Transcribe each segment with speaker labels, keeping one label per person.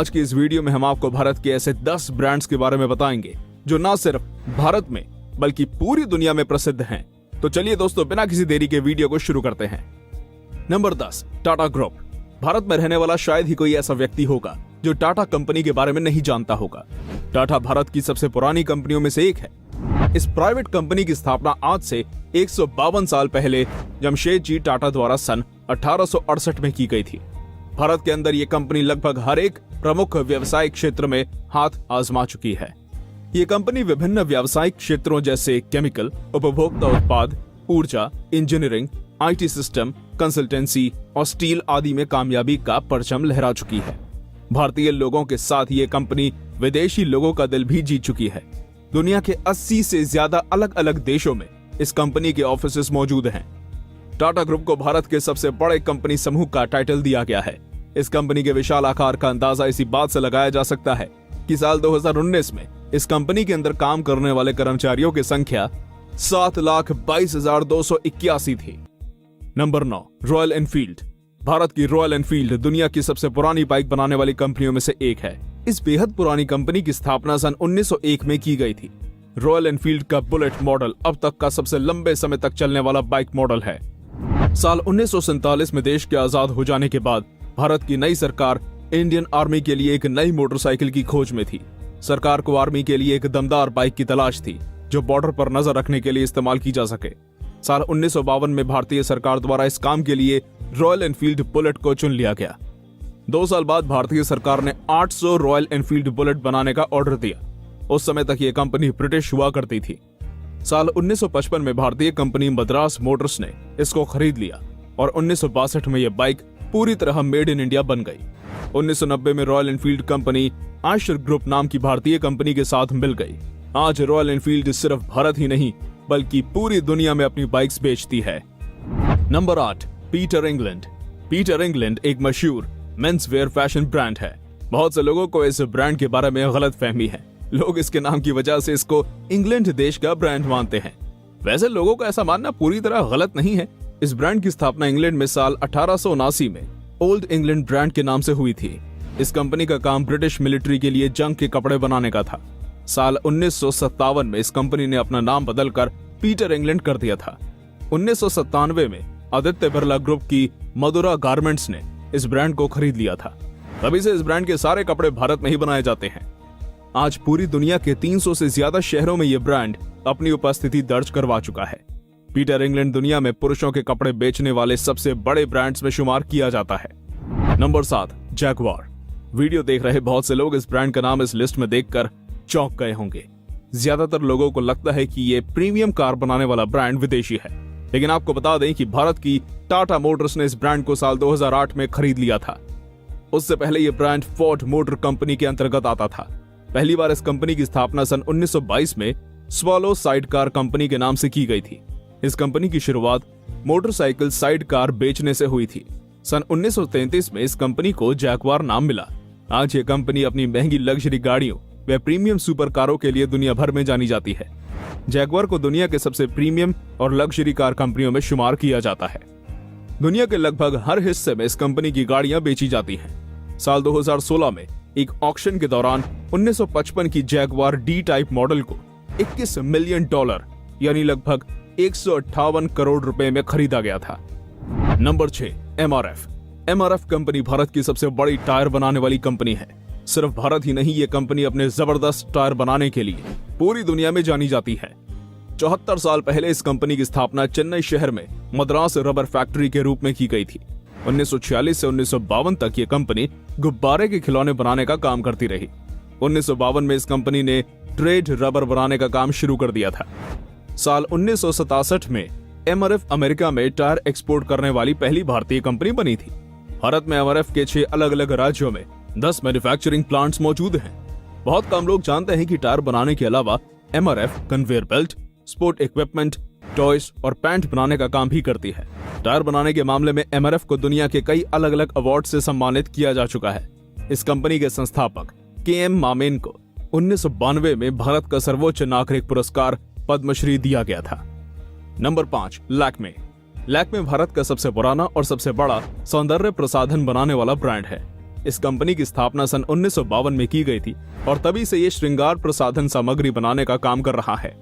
Speaker 1: आज की इस वीडियो में हम आपको भारत के ऐसे 10 ब्रांड्स के बारे में बताएंगे जो न सिर्फ भारत में बल्कि पूरी दुनिया में प्रसिद्ध हैं। तो चलिए दोस्तों, बिना किसी देरी के वीडियो को शुरू करते हैं। Number 10, Tata group. भारत में रहने वाला शायद ही कोई ऐसा व्यक्ति होगा जो टाटा कंपनी के बारे में नहीं जानता होगा। टाटा भारत की सबसे पुरानी कंपनियों में से एक है। इस प्राइवेट कंपनी की स्थापना आज से 152 साल पहले जमशेदजी टाटा द्वारा सन 1868 में की गई थी। भारत के अंदर ये कंपनी लगभग हर एक प्रमुख व्यवसायिक क्षेत्र में हाथ आजमा चुकी है। ये कंपनी विभिन्न व्यावसायिक क्षेत्रों जैसे केमिकल, उपभोक्ता उत्पाद, ऊर्जा, इंजीनियरिंग, आईटी सिस्टम, कंसल्टेंसी और स्टील आदि में कामयाबी का परचम लहरा चुकी है। भारतीय लोगों के साथ ये कंपनी विदेशी लोगों का दिल भी जीत चुकी है। दुनिया के 80 से ज्यादा अलग अलग देशों में इस कंपनी के ऑफिसेस मौजूद हैं। टाटा ग्रुप को भारत के सबसे बड़े कंपनी समूह का टाइटल दिया गया है। इस कंपनी के विशाल आकार का अंदाजा इसी बात से लगाया जा सकता है कि साल 2019 में इस कंपनी के अंदर काम करने वाले कर्मचारियों की संख्या 7,22,281 थी। Number 9, royal Enfield. भारत की रॉयल एनफील्ड दुनिया की सबसे पुरानी बाइक बनाने वाली कंपनियों में से एक है। इस बेहद पुरानी कंपनी की स्थापना सन 1901 में की गई थी। रॉयल एनफील्ड का बुलेट मॉडल अब तक का सबसे लंबे समय तक चलने वाला बाइक मॉडल है। साल 1947 में देश के आजाद हो जाने के बाद भारत की नई सरकार इंडियन आर्मी के लिए एक नई मोटरसाइकिल की खोज में थी। सरकार को आर्मी के लिए एक दमदार बाइक की तलाश थी जो बॉर्डर पर नजर रखने के लिए इस्तेमाल की जा सके। साल 1952 में भारतीय सरकार द्वारा इस काम के लिए रॉयल एनफील्ड बुलेट को चुन लिया गया। 2 साल बाद भारतीय सरकार ने 800 रॉयल एनफील्ड बुलेट बनाने का ऑर्डर दिया। उस समय तक ये कंपनी ब्रिटिश हुआ करती थी। साल 1955 में भारतीय कंपनी मद्रास मोटर्स ने इसको खरीद लिया और 1962 में यह बाइक पूरी तरह मेड इन इंडिया बन गई। 1990 में royal Enfield company Eicher group नाम की भारतीय कंपनी के साथ मिल गई। आज रॉयल एनफील्ड सिर्फ भारत ही नहीं बल्कि पूरी दुनिया में अपनी बाइक्स बेचती है। Number 8, Peter England. Peter England एक मशहूर मेंस वेयर फैशन ब्रांड है। बहुत से लोगों को इस ब्रांड के बारे में गलत फहमी है। लोग इसके नाम की वजह से इसको इंग्लैंड देश का ब्रांड मानते हैं। वैसे लोगों का ऐसा मानना पूरी तरह गलत नहीं है। इस ब्रांड की स्थापना इंग्लैंड में साल 1879 में ओल्ड इंग्लैंड ब्रांड के नाम से हुई थी। इस कंपनी का काम ब्रिटिश मिलिट्री के लिए जंग के कपड़े बनाने का था। साल 1957 में इस कंपनी ने अपना नाम बदलकर पीटर इंग्लैंड कर दिया था। 1997 में आदित्य बिरला ग्रुप की मधुरा गारमेंट्स ने इस ब्रांड को खरीद लिया था। तभी से इस ब्रांड के सारे कपड़े भारत में ही बनाए जाते हैं। आज पूरी दुनिया के 300 से ज्यादा शहरों में यह ब्रांड अपनी उपस्थिति दर्ज करवा चुका है। पीटर इंग्लैंड दुनिया में पुरुषों के कपड़े बेचने वाले सबसे बड़े ब्रांड्स में शुमार किया जाता है। Number 7, Jaguar. वीडियो देख रहे बहुत से लोग इस ब्रांड का नाम इस लिस्ट में देखकर चौंक गए होंगे। ज्यादातर लोगों को लगता है कि ये प्रीमियम कार बनाने वाला ब्रांड विदेशी है, लेकिन आपको बता दें कि भारत की टाटा मोटर्स ने इस ब्रांड को साल 2008 में खरीद लिया था। उससे पहले यह ब्रांड फोर्ड मोटर कंपनी के अंतर्गत आता था। पहली बार इस कंपनी की स्थापना सन 1922 में स्वॉलो साइड कार कंपनी के नाम से की गई थी। इस कंपनी की शुरुआत मोटरसाइकिल साइड कार बेचने से हुई थी। सन 1933 में इस कंपनी को जैगवार नाम मिला। आज ये कंपनी अपनी महंगी लग्जरी गाड़ियों व प्रीमियम सुपर कारों के लिए दुनिया भर में जानी जाती है। जैगवार को दुनिया के सबसे प्रीमियम और लग्जरी कार कंपनियों में शुमार किया जाता है। दुनिया के लगभग हर हिस्से में इस कंपनी की गाड़ियां बेची जाती हैं। साल 2016 में एक ऑक्शन के दौरान 1955 की जैगवार डी टाइप मॉडल को $21 मिलियन यानी लगभग 158 करोड़ रुपए में खरीदा गया था। Number 6, MRF. MRF company Bharat की सबसे बड़ी टायर बनाने वाली कंपनी है। सिर्फ भारत ही नहीं, ये कंपनी अपने जबरदस्त टायर बनाने के लिए पूरी दुनिया में जानी जाती है। 74 साल पहले इस कंपनी की स्थापना चेन्नई शहर में मद्रास रबर फैक्ट्री के रूप में की गई थी। 1946 से 1952 तक ये कंपनी गुब्बारे के खिलौने बनाने का काम करती रही। 1952 में इस कंपनी ने ट्रेड रबर बनाने का काम शुरू कर दिया था। साल 1967 में एमआरएफ अमेरिका में टायर एक्सपोर्ट करने वाली पहली भारतीय कंपनी बनी थी। भारत में एमआरएफ के 6 अलग अलग राज्यों में 10 मैन्युफैक्चरिंग प्लांट्स मौजूद हैं। बहुत कम लोग जानते हैं कि टायर बनाने के अलावा MRF conveyor belt, sport equipment, toys और पैंट बनाने का काम भी करती है। टायर बनाने के मामले में एमआरएफ को दुनिया के कई अलग अलग अवार्ड से सम्मानित किया जा चुका है। इस कंपनी के संस्थापक के.एम. मामेन को 1992 में भारत का सर्वोच्च नागरिक पुरस्कार पद्मश्री दिया गया था। नंबर 5, लैक्मे। लैक्मे भारत का सबसे पुराना और सबसे बड़ा सौंदर्य प्रसाधन बनाने वाला ब्रांड है। इस कंपनी की स्थापना सन 1952 में की गई थी और तभी से ये श्रृंगार प्रसाधन सामग्री बनाने का काम कर रहा है।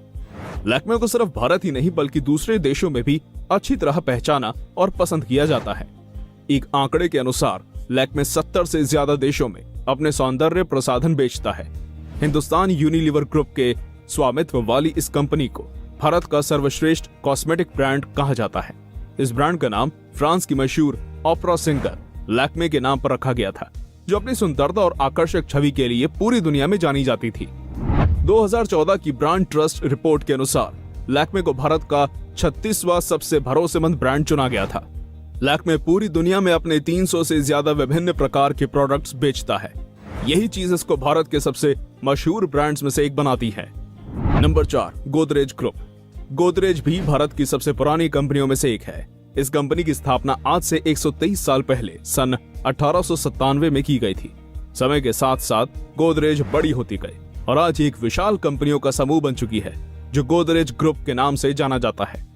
Speaker 1: लैक्मे को सिर्फ भारत ही नहीं बल्कि दूसरे देशों में भी अच्छी तरह पहचाना और पसंद किया जाता है। एक आंकड़े के अनुसार लैक्मे 70 से ज्यादा देशों में अपने सौंदर्य प्रसाधन बेचता है। हिंदुस्तान यूनिलीवर ग्रुप के स्वामित्व वाली इस कंपनी को भारत का सर्वश्रेष्ठ कॉस्मेटिक ब्रांड कहा जाता है। इस ब्रांड का नाम फ्रांस की मशहूर ओपेरा सिंगर लैक्मे के नाम पर रखा गया था, जो अपनी सुंदरता और आकर्षक छवि के लिए पूरी दुनिया में जानी जाती थी। 2014 की ब्रांड ट्रस्ट रिपोर्ट के अनुसार लैक्मे को भारत का 36वां सबसे भरोसेमंद ब्रांड चुना गया था। लैक्मे पूरी दुनिया में अपने 300 से ज्यादा विभिन्न प्रकार के प्रोडक्ट्स बेचता है। यही चीज इसको भारत के सबसे मशहूर ब्रांड्स में से एक बनाती है। Number 4, Godrej group. गोदरेज भी भारत की सबसे पुरानी कंपनियों में से एक है। इस कंपनी की स्थापना आज से 123 साल पहले सन 1897 में की गई थी। समय के साथ साथ गोदरेज बड़ी होती गई और आज एक विशाल कंपनियों का समूह बन चुकी है, जो गोदरेज ग्रुप के नाम से जाना जाता है।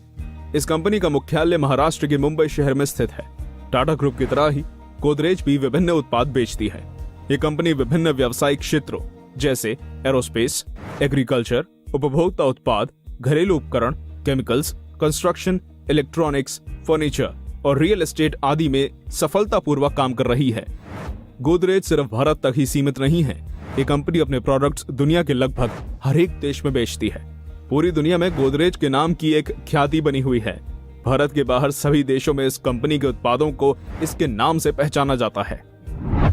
Speaker 1: इस कंपनी का मुख्यालय महाराष्ट्र के मुंबई शहर में स्थित है। टाटा ग्रुप की तरह ही गोदरेज भी विभिन्न उत्पाद बेचती है। ये कंपनी विभिन्न व्यावसायिक क्षेत्रों जैसे एरोस्पेस, एग्रीकल्चर, उपभोक्ता उत्पाद, घरेलू उपकरण, केमिकल्स, कंस्ट्रक्शन, इलेक्ट्रॉनिक्स, फर्नीचर और रियल एस्टेट आदि में सफलतापूर्वक काम कर रही है। गोदरेज सिर्फ भारत तक ही सीमित नहीं है। ये कंपनी अपने प्रोडक्ट्स दुनिया के लगभग हर एक देश में बेचती है। पूरी दुनिया में गोदरेज के नाम की एक ख्याति बनी हुई है। भारत के बाहर सभी देशों में इस कंपनी के उत्पादों को इसके नाम से पहचाना जाता है।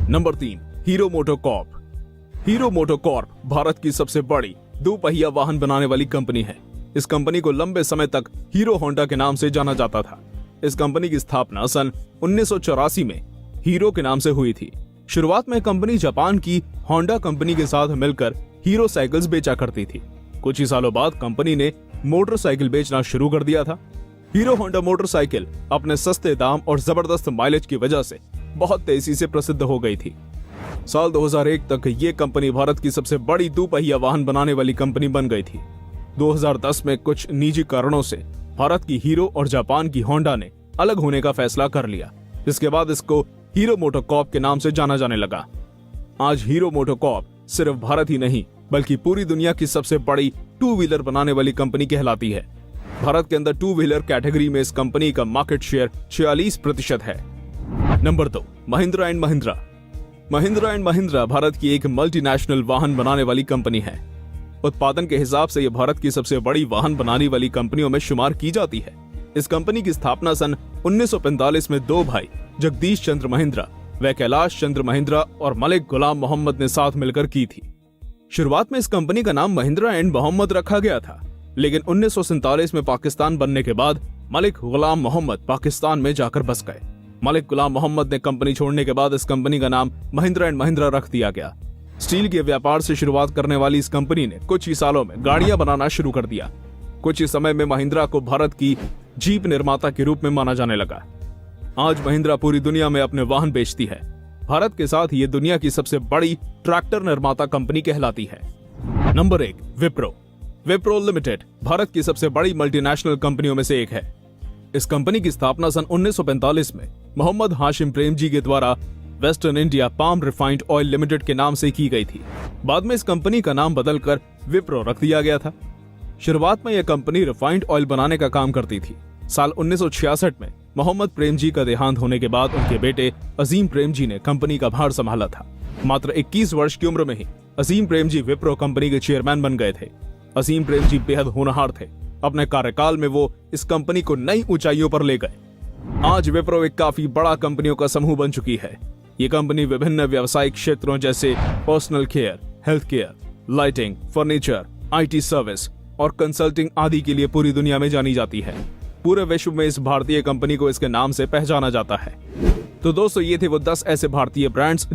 Speaker 1: Number 3, hero MotoCorp. Hero MotoCorp Bharat की सबसे बड़ी दोपहिया वाहन बनाने वाली कंपनी है। इस कंपनी को लंबे समय तक हीरो होंडा के नाम से जाना जाता था। इस कंपनी की स्थापना सन 1984 में हीरो के नाम से हुई थी। शुरुआत में कंपनी जापान की होंडा कंपनी के साथ मिलकर हीरो साइकिल्स बेचा करती थी। कुछ ही सालों बाद कंपनी ने मोटरसाइकिल बेचना शुरू कर दिया था। हीरो होंडा मोटरसाइकिल अपने सस्ते दाम और जबरदस्त माइलेज की वजह से बहुत तेजी से प्रसिद्ध हो गई थी। साल 2001 तक ये कंपनी भारत की सबसे बड़ी दोपहिया वाहन बनाने वाली कंपनी बन गई थी। 2010 में कुछ निजी कारणों से भारत की हीरो और जापान की होंडा ने अलग होने का फैसला कर लिया, जिसके बाद इसको हीरो मोटोकॉर्प के नाम से जाना जाने लगा। आज हीरो मोटोकॉर्प सिर्फ भारत ही नहीं बल्कि पूरी दुनिया की सबसे बड़ी टू व्हीलर बनाने वाली कंपनी कहलाती है। भारत के अंदर टू व्हीलर कैटेगरी में इस कंपनी का मार्केट शेयर 46% है। Number 2, Mahindra and Mahindra. Mahindra and Mahindra Bharat की एक मल्टीनेशनल वाहन बनाने वाली कंपनी है। उत्पादन के हिसाब से यह भारत की सबसे बड़ी वाहन बनाने वाली कंपनियों में शुमार की जाती है। इस कंपनी की स्थापना सन 1945 में दो भाई जगदीश चंद्र महिंद्रा व कैलाश चंद्र महिंद्रा और मलिक गुलाम मोहम्मद ने साथ मिलकर की थी। शुरुआत में इस कंपनी का नाम महिंद्रा एंड मोहम्मद रखा गया था, लेकिन 1947 में पाकिस्तान बनने के बाद मलिक गुलाम मोहम्मद पाकिस्तान में जाकर बस गए। मलिक गुलाम मोहम्मद ने कंपनी छोड़ने के बाद इस कंपनी का नाम महिंद्रा एंड महिंद्रा रख दिया गया। स्टील के व्यापार से शुरुआत करने वाली इस कंपनी ने कुछ ही सालों में गाड़ियां बनाना शुरू कर दिया। कुछ ही समय में महिंद्रा को भारत की जीप निर्माता के रूप में माना जाने लगा। आज महिंद्रा पूरी दुनिया में अपने वाहन बेचती है। भारत के साथ ये दुनिया की सबसे बड़ी ट्रैक्टर निर्माता कंपनी कहलाती है। नंबर 1, विप्रो। विप्रो लिमिटेड भारत की सबसे बड़ी मल्टीनेशनल कंपनियों में से एक है। इस कंपनी की स्थापना सन 1945 में मोहम्मद हाशिम प्रेमजी के द्वारा western India palm refined oil limited के नाम से की गई थी। बाद में इस कंपनी का नाम बदलकर विप्रो रख दिया गया था। शुरुआत में यह कंपनी रिफाइंड ऑयल बनाने का काम करती थी। साल 1966 में मोहम्मद प्रेमजी का देहांत होने के बाद उनके बेटे अजीम प्रेमजी ने कंपनी का भार संभाला था। मात्र 21 वर्ष की उम्र में ही अजीम प्रेमजी विप्रो कंपनी के चेयरमैन बन गए थे। अजीम प्रेमजी बेहद होनहार थे। अपने कार्यकाल में वो इस कंपनी को नई ऊंचाइयों पर ले गए। आज विप्रो एक काफी बड़ा कंपनियों का समूह बन चुकी है। ये कंपनी विभिन्न व्यावसायिक क्षेत्रों जैसे personal care, health care, lighting, furniture, IT service और कंसल्टिंग आदि के लिए पूरी दुनिया में जानी जाती है। पूरे विश्व में इस भारतीय कंपनी को इसके नाम से पहचाना जाता है। तो दोस्तों, ये थे वो 10 ऐसे भारतीय ब्रांड्स